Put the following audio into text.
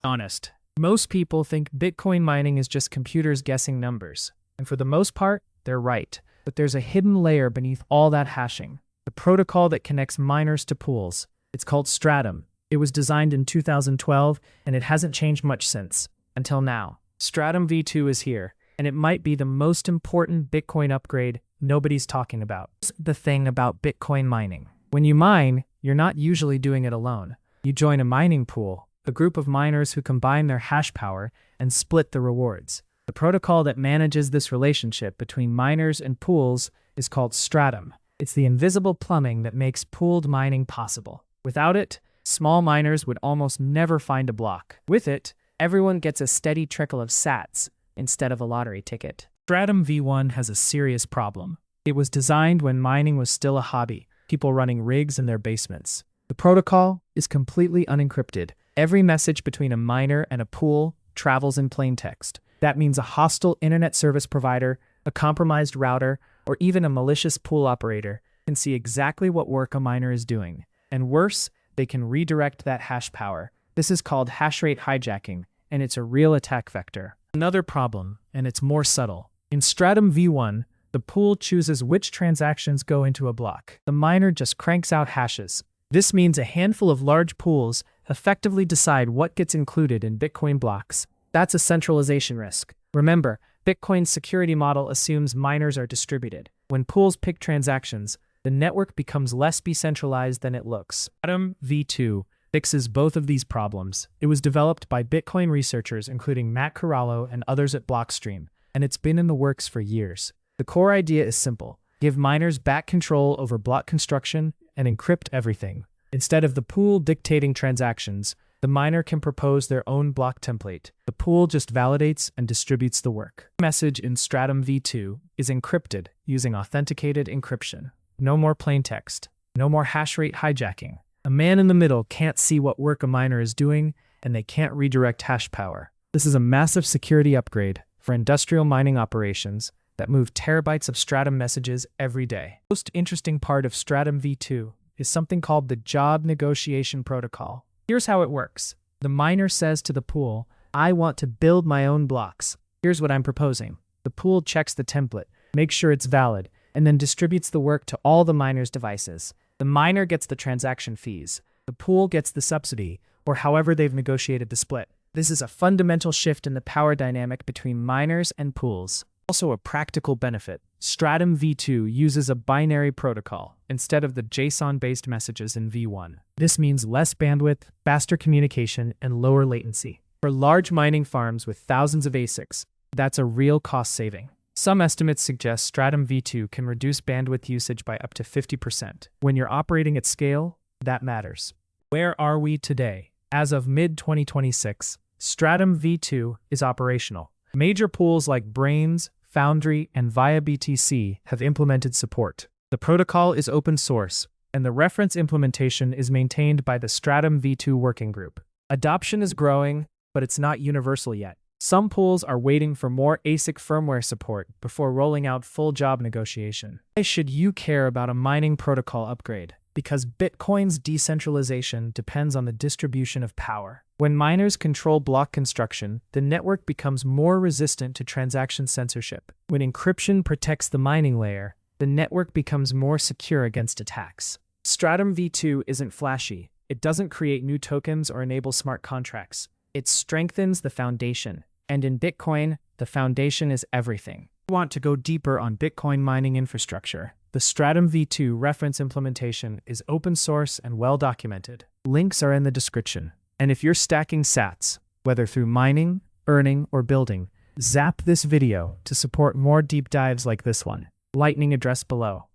Honest. Most people think Bitcoin mining is just computers guessing numbers. And for the most part, they're right. But there's a hidden layer beneath all that hashing. The protocol that connects miners to pools. It's called Stratum. It was designed in 2012, and it hasn't changed much since. Until now. Stratum V2 is here, and it might be the most important Bitcoin upgrade nobody's talking about. Here's the thing about Bitcoin mining. When you mine, you're not usually doing it alone. You join a mining pool, a group of miners who combine their hash power and split the rewards. The protocol that manages this relationship between miners and pools is called Stratum. It's the invisible plumbing that makes pooled mining possible. Without it, small miners would almost never find a block. With it, everyone gets a steady trickle of sats instead of a lottery ticket. Stratum V1 has a serious problem. It was designed when mining was still a hobby, people running rigs in their basements. The protocol is completely unencrypted. Every message between a miner and a pool travels in plain text. That means a hostile internet service provider, a compromised router, or even a malicious pool operator can see exactly what work a miner is doing. And worse, they can redirect that hash power. This is called hash rate hijacking, and it's a real attack vector. Another problem, and it's more subtle. In Stratum V1, the pool chooses which transactions go into a block. The miner just cranks out hashes. This means a handful of large pools effectively decide what gets included in Bitcoin blocks. That's a centralization risk. Remember, Bitcoin's security model assumes miners are distributed. When pools pick transactions, the network becomes less decentralized than it looks. Stratum V2 fixes both of these problems. It was developed by Bitcoin researchers including Matt Corallo and others at Blockstream, and it's been in the works for years. The core idea is simple. Give miners back control over block construction and encrypt everything. Instead of the pool dictating transactions, the miner can propose their own block template. The pool just validates and distributes the work. The message in Stratum V2 is encrypted using authenticated encryption. No more plain text. No more hash rate hijacking. A man in the middle can't see what work a miner is doing, and they can't redirect hash power. This is a massive security upgrade for industrial mining operations that move terabytes of Stratum messages every day. The most interesting part of Stratum V2 is something called the Job Negotiation Protocol. Here's how it works. The miner says to the pool, I want to build my own blocks. Here's what I'm proposing. The pool checks the template, makes sure it's valid, and then distributes the work to all the miners' devices. The miner gets the transaction fees. The pool gets the subsidy, or however they've negotiated the split. This is a fundamental shift in the power dynamic between miners and pools. Also a practical benefit. Stratum V2 uses a binary protocol instead of the JSON-based messages in V1. This means less bandwidth, faster communication, and lower latency. For large mining farms with thousands of ASICs, that's a real cost saving. Some estimates suggest Stratum V2 can reduce bandwidth usage by up to 50%. When you're operating at scale, that matters. Where are we today? As of mid-2026, Stratum V2 is operational. Major pools like Brains, Foundry, and ViaBTC have implemented support. The protocol is open source, and the reference implementation is maintained by the Stratum V2 working group. Adoption is growing, but it's not universal yet. Some pools are waiting for more ASIC firmware support before rolling out full job negotiation. Why should you care about a mining protocol upgrade? Because Bitcoin's decentralization depends on the distribution of power. When miners control block construction, the network becomes more resistant to transaction censorship. When encryption protects the mining layer, the network becomes more secure against attacks. Stratum V2 isn't flashy. It doesn't create new tokens or enable smart contracts. It strengthens the foundation. And in Bitcoin, the foundation is everything. If you want to go deeper on Bitcoin mining infrastructure, the Stratum V2 reference implementation is open source and well documented. Links are in the description. And if you're stacking sats, whether through mining, earning, or building, zap this video to support more deep dives like this one. Lightning address below.